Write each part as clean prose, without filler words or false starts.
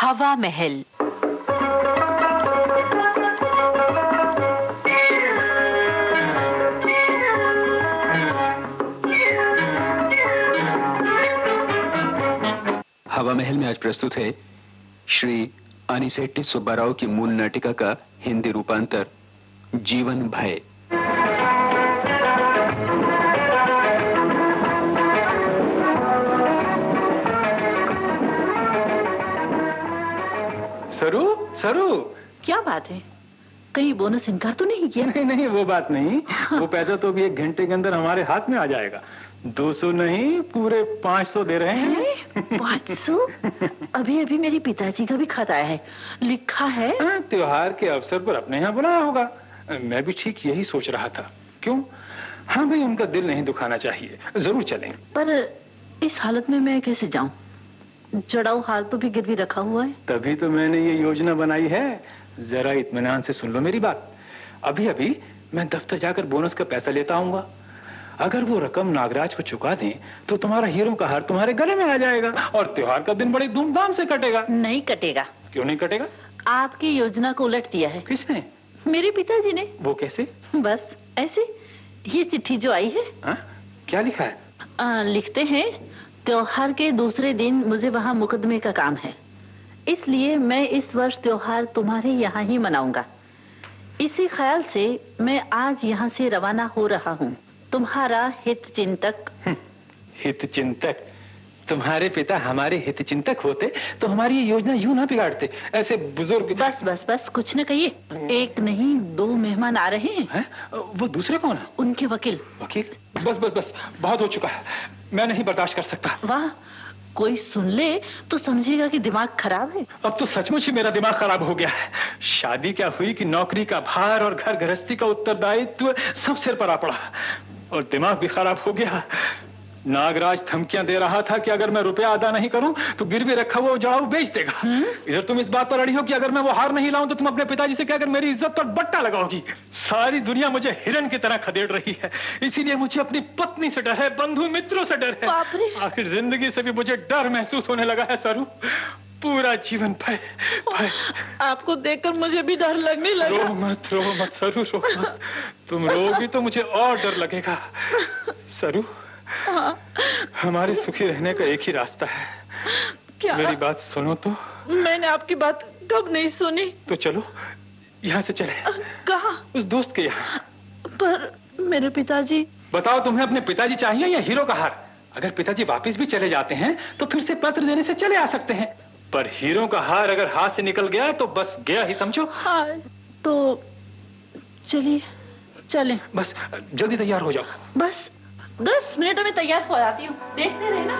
हवा महल। हवा महल में आज प्रस्तुत है श्री अनिसेट्टी सुब्बाराव की मूल नाटिका का हिंदी रूपांतर जीवन भय। सरू, सरू, क्या बात है? कहीं बोनस इनकार तो नहीं किया? नहीं नहीं, वो बात नहीं। वो पैसा तो भी 1 घंटे के अंदर हमारे हाथ में आ जाएगा। 200 नहीं, पूरे 500 दे रहे हैं। 500? अभी अभी मेरे पिताजी का भी खत आया है, लिखा है त्योहार के अवसर पर अपने यहाँ बुलाया होगा। मैं भी ठीक यही सोच रहा था। क्यों? हाँ भाई, उनका दिल नहीं दुखाना चाहिए। जरूर चलेंगे। पर इस हालत में मैं कैसे जाऊं? चढ़ाऊ हाल तो भी गिरवी रखा हुआ है। तभी तो मैंने ये योजना बनाई है। जरा इत्मीनान से सुन लो मेरी बात। अभी अभी मैं दफ्तर जाकर बोनस का पैसा लेता आऊंगा। अगर वो रकम नागराज को चुका दें तो तुम्हारा हीरों का हार तुम्हारे गले में आ जाएगा और त्योहार का दिन बड़े धूमधाम से कटेगा। नहीं कटेगा। क्यों नहीं कटेगा? आपकी योजना को उलट दिया है। किसने? मेरे पिताजी ने। वो कैसे? बस ऐसे। ये चिट्ठी जो आई है। क्या लिखा है? लिखते हैं, त्योहार के दूसरे दिन मुझे वहाँ मुकदमे का काम है, इसलिए मैं इस वर्ष त्योहार तुम्हारे यहाँ ही मनाऊंगा। इसी ख्याल से मैं आज यहाँ से रवाना हो रहा हूँ। तुम्हारा हित चिंतक। हित चिंतक? तुम्हारे पिता हमारे हित चिंतक होते तो हमारी ये योजना यूं ना बिगाड़ते। ऐसे बुजुर्ग। बस बस बस, कुछ न कहिए। 1 नहीं 2 मेहमान आ रहे हैं। वो दूसरे कौन है? उनके वकील। वकील? बस बस बस, बहुत हो चुका है। मैं नहीं बर्दाश्त कर सकता। वाह, कोई सुन ले तो समझेगा कि दिमाग खराब है। अब तो सचमुच ही मेरा दिमाग खराब हो गया है। शादी क्या हुई कि नौकरी का भार और घर गृहस्थी का उत्तरदायित्व सब सिर पर आ पड़ा और दिमाग भी खराब हो गया। नागराज धमकियां दे रहा था कि अगर मैं रुपया अदा नहीं करूं तो गिरवी रखा हुआ जड़ाऊ बेच देगा। इधर तुम इस बात पर अड़ी हो कि अगर मैं वो हार नहीं लाऊं तो तुम अपने पिताजी से कहकर मेरी इज्जत पर बट्टा लगाओगी। सारी दुनिया मुझे हिरन की तरह खदेड़ रही है, इसीलिए मुझे अपनी पत्नी से डर है, बंधु मित्रों से डर है। आखिर जिंदगी से भी मुझे डर महसूस होने लगा है सरू। पूरा जीवन भय भय। आपको देखकर मुझे भी डर लगने लगा। रो मत सरू, रो मत। तुम रोगी तो मुझे और डर लगेगा। सरू, हमारे सुखी रहने का एक ही रास्ता है। क्या? मेरी बात सुनो तो। मैंने आपकी बात कब नहीं सुनी? तो चलो यहाँ से चले। कहाँ? उस दोस्त के यहाँ। पर मेरे पिताजी। बताओ, तुम्हें अपने पिताजी चाहिए या हीरो का हार? अगर पिताजी वापस भी चले जाते हैं तो फिर से पत्र देने से चले आ सकते हैं, पर हीरो का हार अगर हाथ से निकल गया तो बस गया ही समझो। हाँ, तो चलिए चलें। बस जल्दी तैयार हो जाओ। बस 10 मिनट में तैयार हो जाती हूँ, देखते रहना।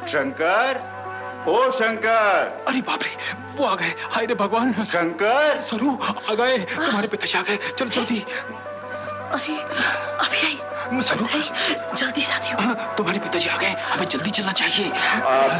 शंकर, ओ शंकर। अरे बाप रे, वो आ गए। हाय रे भगवान। शंकर। सरू आ गए, तुम्हारे पिताजी आ गए। चलो जल्दी। अभी आई। सरू जल्दी से आती हूँ। तुम्हारे पिताजी आ गए, हमें जल्दी चलना चाहिए।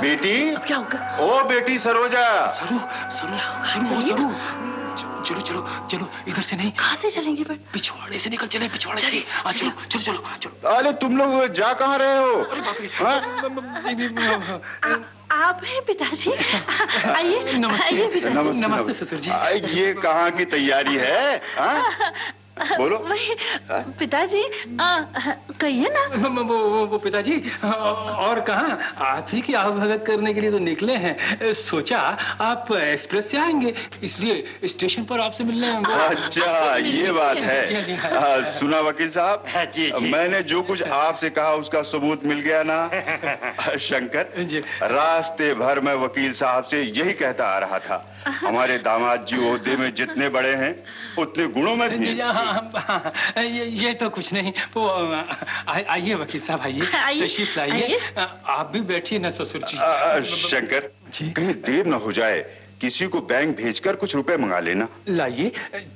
बेटी। अब क्या होगा? ओ बेटी सरोजा। सरू चलो चलो चलो, इधर से नहीं। कहाँ से चलेंगे? पर पिछवाड़े से निकल चले, पिछवाड़े से। चलो चलो चलो चलो। अरे तुम लोग जा कहाँ रहे हो? अरे बाप रे। आप हैं पिताजी? आइए। नमस्ते। नमस्ते ससुर जी। ये कहाँ की तैयारी है? बोलो। पिताजी कहिए ना। वो पिताजी और कहाँ, आप ही की आवभगत करने के लिए तो निकले हैं। सोचा आप एक्सप्रेस से आएंगे, इसलिए स्टेशन पर आपसे मिलने आएंगे। अच्छा ये बात है। सुना वकील साहब, मैंने जो कुछ आपसे कहा उसका सबूत मिल गया ना? शंकर, रास्ते भर मैं वकील साहब से यही कहता आ रहा था, हमारे दामाद जी ओहदे में जितने बड़े हैं उतने गुणों में भी। ये तो कुछ नहीं। वो आइए वकील साहब, आइए, तशरीफ लाइए। आप भी बैठिए ना ससुर जी। शंकर, कहीं देर न हो जाए, किसी को बैंक भेजकर कुछ रुपए मंगा लेना। लाइए,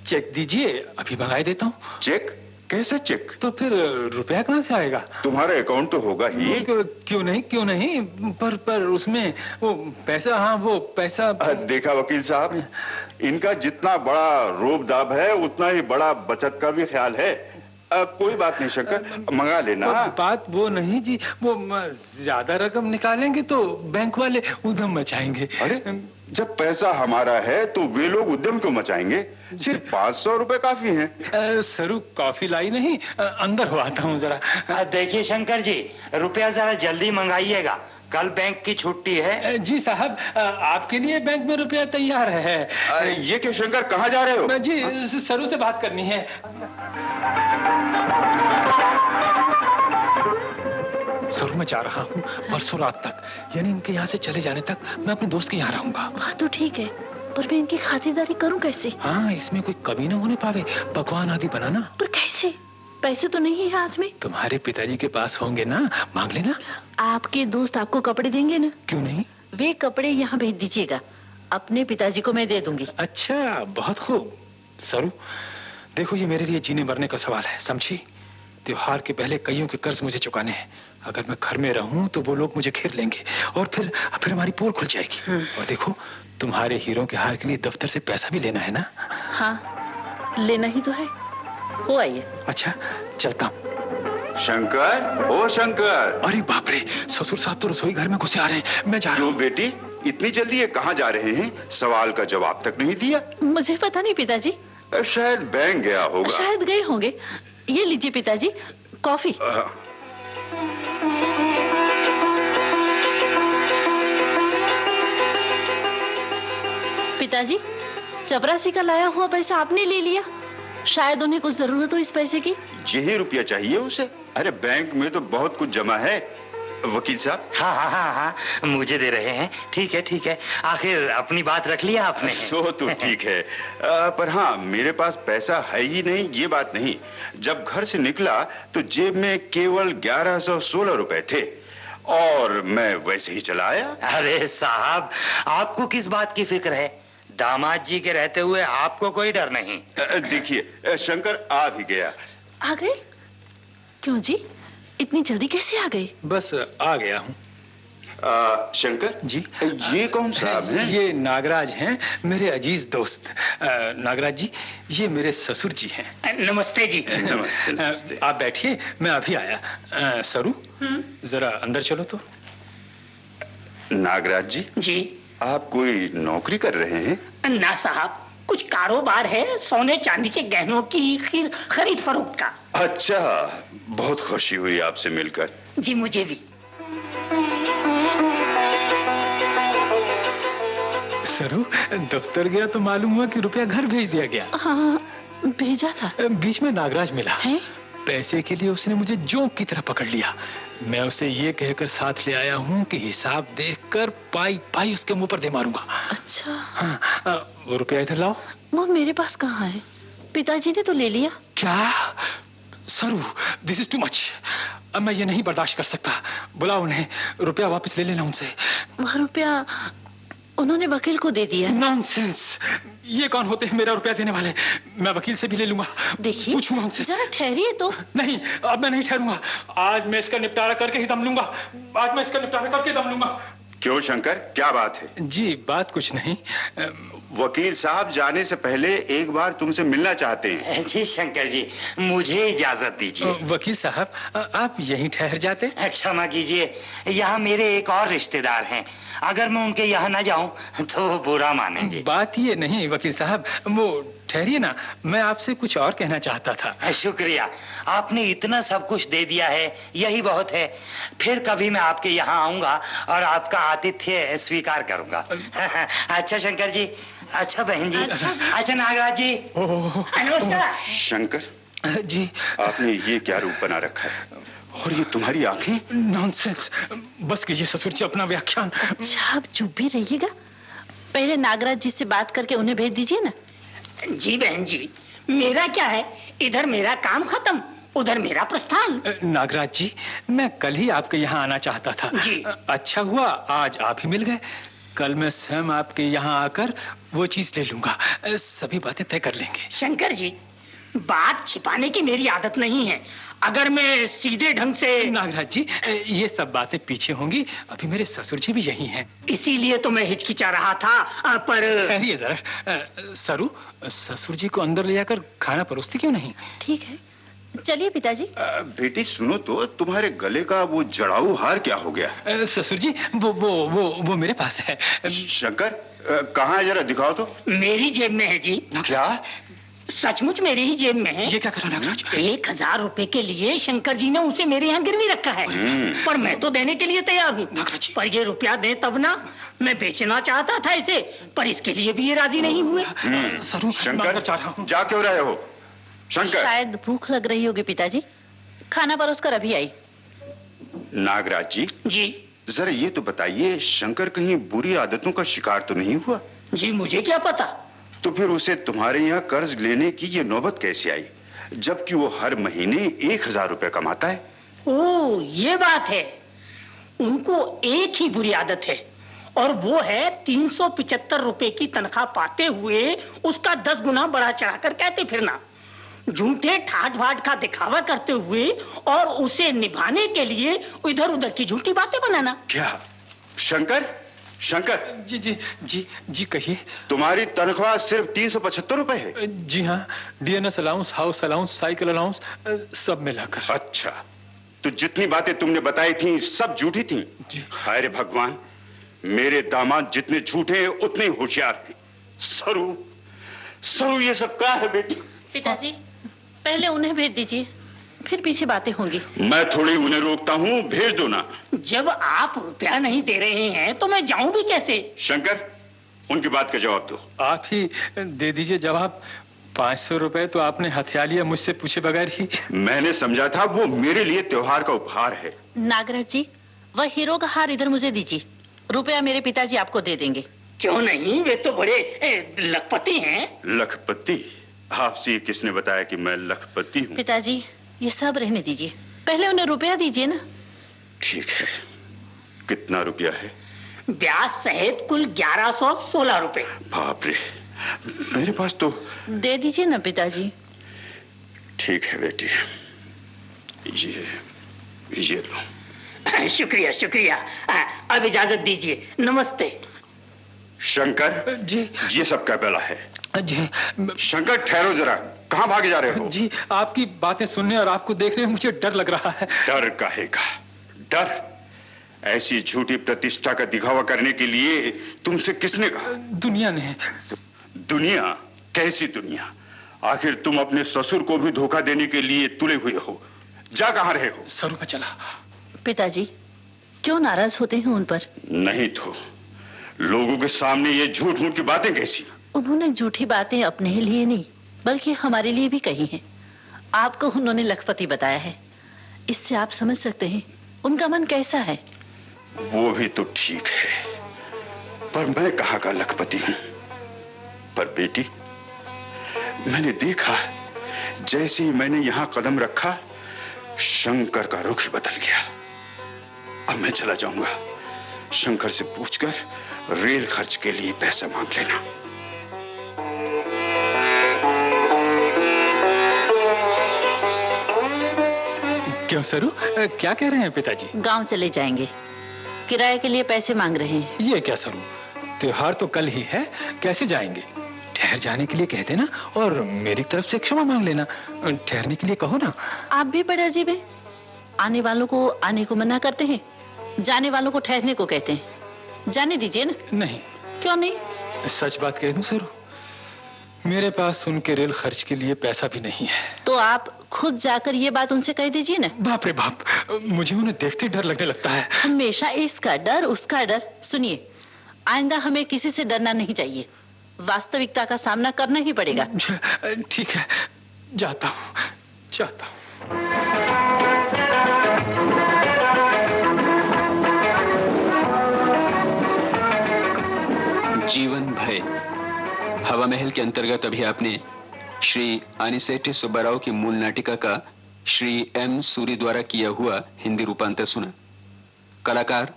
चेक दीजिए, अभी मंगा देता हूँ। चेक? कैसे चेक? तो फिर रुपया कहाँ से आएगा? तुम्हारा अकाउंट तो होगा ही। क्यों नहीं, पर उसमें वो पैसा। हाँ वो पैसा। देखा वकील साहब, इनका जितना बड़ा रोब दाब है उतना ही बड़ा बचत का भी ख्याल है। कोई बात नहीं शंकर, मंगा लेना। बात वो नहीं जी, वो ज्यादा रकम निकालेंगे तो बैंक वाले उद्यम मचाएंगे। अरे जब पैसा हमारा है तो वे लोग उद्यम क्यों मचाएंगे? सिर्फ 500 रुपए काफी हैं। सरू कॉफी लाई नहीं, अंदर हो आता हूँ जरा। देखिए शंकर जी, रुपया जरा जल्दी मंगाइएगा, कल बैंक की छुट्टी है। जी साहब, आपके लिए बैंक में रुपया तैयार है। ये क्या शंकर, कहाँ जा रहे हो? जी सरू से बात करनी है। सरू मैं जा रहा हूँ परसों रात तक, यानी इनके यहाँ से चले जाने तक मैं अपने दोस्त के यहाँ रहूंगा। वह तो ठीक है, पर मैं इनकी खातिरदारी करूँ कैसे? हाँ, इसमें कोई कमी न होने पावे, पकवान आदि बनाना। पर कैसे? पैसे तो नहीं है हाथ में। तुम्हारे पिताजी के पास होंगे ना, मांग लेना। आपके दोस्त आपको कपड़े देंगे ना? क्यों नहीं? वे कपड़े यहाँ भेज दीजिएगा, अपने पिताजी को मैं दे दूंगी। अच्छा, बहुत खूब। सरू देखो, ये मेरे लिए जीने मरने का सवाल है, समझी? त्योहार के पहले कईयों के कर्ज मुझे चुकाने हैं। अगर मैं घर में रहूं तो वो लोग मुझे घेर लेंगे और फिर हमारी पोल खुल जाएगी। और देखो, तुम्हारे हीरों के हार के लिए दफ्तर से पैसा भी लेना है ना? हाँ, लेना ही तो है। हो आइए। अच्छा, चलता हूँ। शंकर, ओ शंकर। अरे बाप रे, ससुर साहब तो रसोई घर में घुसे आ रहे हैं। मैं जा रहा हूँ। बेटी, इतनी जल्दी ये कहाँ जा रहे हैं? सवाल का जवाब तक नहीं दिया। मुझे पता नहीं पिताजी। शायद बैंक गया होगा। शायद गए होंगे। ये लीजिए पिताजी, कॉफी। पिताजी, चपरासी का लाया हुआ पैसा आपने ले लिया। शायद उन्हें कुछ जरूरत हो इस पैसे की। यही रुपया चाहिए उसे? अरे बैंक में तो बहुत कुछ जमा है वकील साहब। हाँ हाँ हाँ हाँ, मुझे दे रहे हैं। ठीक है ठीक है, आखिर अपनी बात रख लिया आपने। सो तो ठीक है, पर हाँ, मेरे पास पैसा है ही नहीं, ये बात नहीं। जब घर से निकला तो जेब में केवल 1116 रुपए थे और मैं वैसे ही चला आया। अरे साहब, आपको किस बात की फिक्र है? दामाद जी के रहते हुए आपको कोई डर नहीं। देखिए, शंकर आ भी गया। आ गए? क्यों जी, इतनी जल्दी कैसे आ गए? बस आ गया हूँ। शंकर जी, ये कौन साहब हैं? ये नागराज हैं, मेरे अजीज दोस्त। नागराज जी, ये मेरे ससुर जी हैं। नमस्ते जी। नमस्ते, नमस्ते। आप बैठिए, मैं अभी आया। सरू, जरा अंदर चलो तो। नागराज जी। जी। आप कोई नौकरी कर रहे हैं? ना साहब, कुछ कारोबार है, सोने चांदी के गहनों की खरीद फरोख्त का। अच्छा, बहुत खुशी हुई आपसे मिलकर। जी, मुझे भी। सरू, दफ्तर गया तो मालूम हुआ कि रुपया घर भेज दिया गया। हाँ, भेजा था। बीच में नागराज मिला है? पैसे के लिए उसने मुझे जोंक की तरह पकड़ लिया। मैं उसे ये कहकर साथ ले आया हूँ कि हिसाब देखकर पाई पाई उसके मुंह पर दे मारूंगा। अच्छा। हाँ, वो रुपया इधर लाओ। वो मेरे पास कहाँ है? पिताजी ने तो ले लिया। क्या? सरू, दिस इज टू मच। अब मैं ये नहीं बर्दाश्त कर सकता। बुलाओ उन्हें, रुपया वापस ले लेना उनसे। वह रुपया उन्होंने वकील को दे दिया। नॉनसेंस! ये कौन होते हैं मेरा रुपया देने वाले? मैं वकील से भी ले लूंगा। देखिए, पूछूंगा उनसे। जरा ठहरिए तो। नहीं, अब मैं नहीं ठहरूंगा। आज मैं इसका निपटारा करके ही दम लूंगा। आज मैं इसका निपटारा करके दम लूंगा। क्यों शंकर, क्या बात है? जी, बात कुछ नहीं। वकील साहब जाने से पहले एक बार तुमसे मिलना चाहते हैं। जी शंकर जी, मुझे इजाजत दीजिए। वकील साहब, आप यहीं ठहर जाते? क्षमा कीजिए, यहाँ मेरे एक और रिश्तेदार हैं। अगर मैं उनके यहाँ न जाऊं तो वो बुरा मानेंगे। बात ये नहीं वकील साहब, वो ठहरिए ना, मैं आपसे कुछ और कहना चाहता था। शुक्रिया, आपने इतना सब कुछ दे दिया है, यही बहुत है। फिर कभी मैं आपके यहाँ आऊंगा और आपका आतिथ्य स्वीकार करूंगा। अच्छा शंकर जी, अच्छा बहन जी, अच्छा नागराज जी। नमस्कार। शंकर जी, आपने ये क्या रूप बना रखा है? और ये तुम्हारी आंखें? नॉनसेंस, बस कीजिए ससुर जी अपना व्याख्यान। अच्छा, आप चुप भी रहिएगा। पहले नागराज जी से बात करके उन्हें भेज दीजिए ना। जी बहन जी, मेरा क्या है, इधर मेरा काम खत्म, उधर मेरा प्रस्थान। नागराज जी, मैं कल ही आपके यहाँ आना चाहता था। जी। अच्छा हुआ आज आप ही मिल गए। कल मैं स्वयं आपके यहाँ आकर वो चीज ले लूंगा, सभी बातें तय कर लेंगे। शंकर जी, बात छिपाने की मेरी आदत नहीं है। अगर मैं सीधे ढंग से। नागराज जी, ये सब बातें पीछे होंगी, अभी मेरे ससुर जी भी यही हैं। इसीलिए तो मैं हिचकिचा रहा था, पर। ठहरिए जरा। सरू, ससुर जी को अंदर ले जाकर खाना परोसती क्यों नहीं? ठीक है, चलिए पिताजी। बेटी सुनो तो, तुम्हारे गले का वो जड़ाऊ हार क्या हो गया? ससुर जी वो मेरे पास है। शंकर कहाँ है, जरा दिखाओ तो। मेरी जेब में है जी। क्या? सचमुच मेरी ही जेब में है। ये क्या करो नागराज? 1000 रुपए के लिए शंकर जी ने उसे मेरे यहाँ गिरवी रखा है, पर मैं तो देने के लिए तैयार हूँ। पर ये रुपया दे तब ना। मैं बेचना चाहता था इसे, पर इसके लिए भी ये राजी नहीं हुए। शंकर जा क्यों रहे हो? शंकर, शायद भूख लग रही होगी पिताजी, खाना परोसकर अभी आई। नागराज जी। जी। जरा ये तो बताइए, शंकर कहीं बुरी आदतों का शिकार तो नहीं हुआ? जी मुझे क्या पता। तो फिर उसे तुम्हारे यहाँ कर्ज लेने की ये नौबत कैसे आई, जबकि वो हर महीने 1000 रुपए कमाता है? ओ ये बात है। उनको एक ही बुरी आदत है, और वो है 375 रुपए की तनख्वाह पाते हुए उसका 10 गुना बढ़ा चढ़ाकर कहते फिरना, झूठे ठाट बाट का दिखावा करते हुए और उसे निभाने के लिए इधर उधर की झूठी बातें बनाना। क्या शंकर? शंकर जी जी जी जी कहिए। तुम्हारी तनख्वाह सिर्फ 375 रुपए है? जी हाँ, DNS allowance, house allowance, cycle allowance सब मिलाकर। अच्छा, तो जितनी बातें तुमने बताई थी सब झूठी थी? हाय रे भगवान, मेरे दामाद जितने झूठे हैं उतने होशियार हैं। सरू सरू ये सब क्या है बेटी? पिताजी पहले उन्हें भेज दीजिए, फिर पीछे बातें होंगी। मैं थोड़ी उन्हें रोकता हूँ, भेज दो ना। जब आप रुपया नहीं दे रहे हैं तो मैं जाऊं भी कैसे? शंकर उनकी बात का जवाब दो। आप ही दे दीजिए जवाब। 500 रुपए तो आपने हथिया लिया मुझसे पूछे बगैर ही। मैंने समझा था वो मेरे लिए त्योहार का उपहार है। नागराज जी, वह हीरो का हार इधर मुझे दीजिए, रुपया मेरे पिताजी आपको दे देंगे। क्यों नहीं, वे तो बड़े लखपति हैं। लखपति? आपसे किसने बताया कि मैं लखपति हूँ? पिताजी ये सब रहने दीजिए, पहले उन्हें रुपया दीजिए ना। ठीक है, कितना रुपया है? ब्याज सहित कुल 1116 रुपए। बाप रे, मेरे पास तो। दे दीजिए ना पिताजी। ठीक है बेटी, ये लो। शुक्रिया शुक्रिया। अब इजाजत दीजिए, नमस्ते। शंकर जी, ये सब क्या बेला है? जी शंकर ठहरो जरा, कहाँ भागे जा रहे हो? जी, आपकी बातें सुनने और आपको देखने में मुझे डर लग रहा है। डर काहेगा? डर? ऐसी झूठी प्रतिष्ठा का दिखावा करने के लिए तुमसे किसने कहा? दुनिया ने। दुनिया? कैसी दुनिया? आखिर तुम अपने ससुर को भी धोखा देने के लिए तुले हुए हो। जा कहाँ रहे हो? सरू में चला। पिताजी क्यों नाराज होते हैं उन पर? नहीं तो लोगों के सामने ये झूठ मूठ की बातें कैसी? उन्होंने झूठी बातें अपने लिए नहीं बल्कि हमारे लिए भी कही हैं। आपको उन्होंने लखपति बताया है, इससे आप समझ सकते हैं उनका मन कैसा है। वो भी तो ठीक है, पर मैं कहाँ का लखपति हूँ। पर बेटी, मैंने देखा जैसे ही मैंने यहाँ कदम रखा, शंकर का रुख बदल गया। अब मैं चला जाऊंगा, शंकर से पूछकर रेल खर्च के लिए पैसा मांग लेना। क्यों सरू, क्या कह रहे हैं पिताजी? गांव चले जाएंगे, किराए के लिए पैसे मांग रहे हैं। ये क्या सरू, त्योहार तो कल ही है, कैसे जाएंगे? ठहर जाने के लिए कह देना और मेरी तरफ से क्षमा मांग लेना। ठहरने के लिए कहो ना। आप भी बड़े अजीब हैं, आने वालों को आने को मना करते हैं, जाने वालों को ठहरने को कहते हैं। जाने दीजिए ना। नहीं। क्यों नहीं? सच बात कह दूं सरू, मेरे पास उनके रेल खर्च के लिए पैसा भी नहीं है। तो आप खुद जाकर ये बात उनसे कह दीजिए ना। बाप रे बाप, मुझे उन्हें देखते डर लगने लगता है। हमेशा इसका डर उसका डर। सुनिए, आइंदा हमें किसी से डरना नहीं चाहिए, वास्तविकता का सामना करना ही पड़ेगा। ठीक है, जाता हूँ, जाता हूँ। जीवन भय हवा महल के अंतर्गत अभी आपने श्री अनिसेट्टी सुब्बाराव की मूल नाटिका का श्री एम सूरी द्वारा किया हुआ हिंदी रूपांतर सुना। कलाकार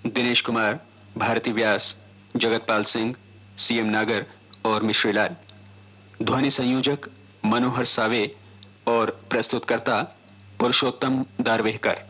दिनेश कुमार, भारती व्यास, जगतपाल सिंह, सीएम नागर और मिश्रीलाल। ध्वनि संयोजक मनोहर सावे और प्रस्तुतकर्ता पुरुषोत्तम दारवेहकर।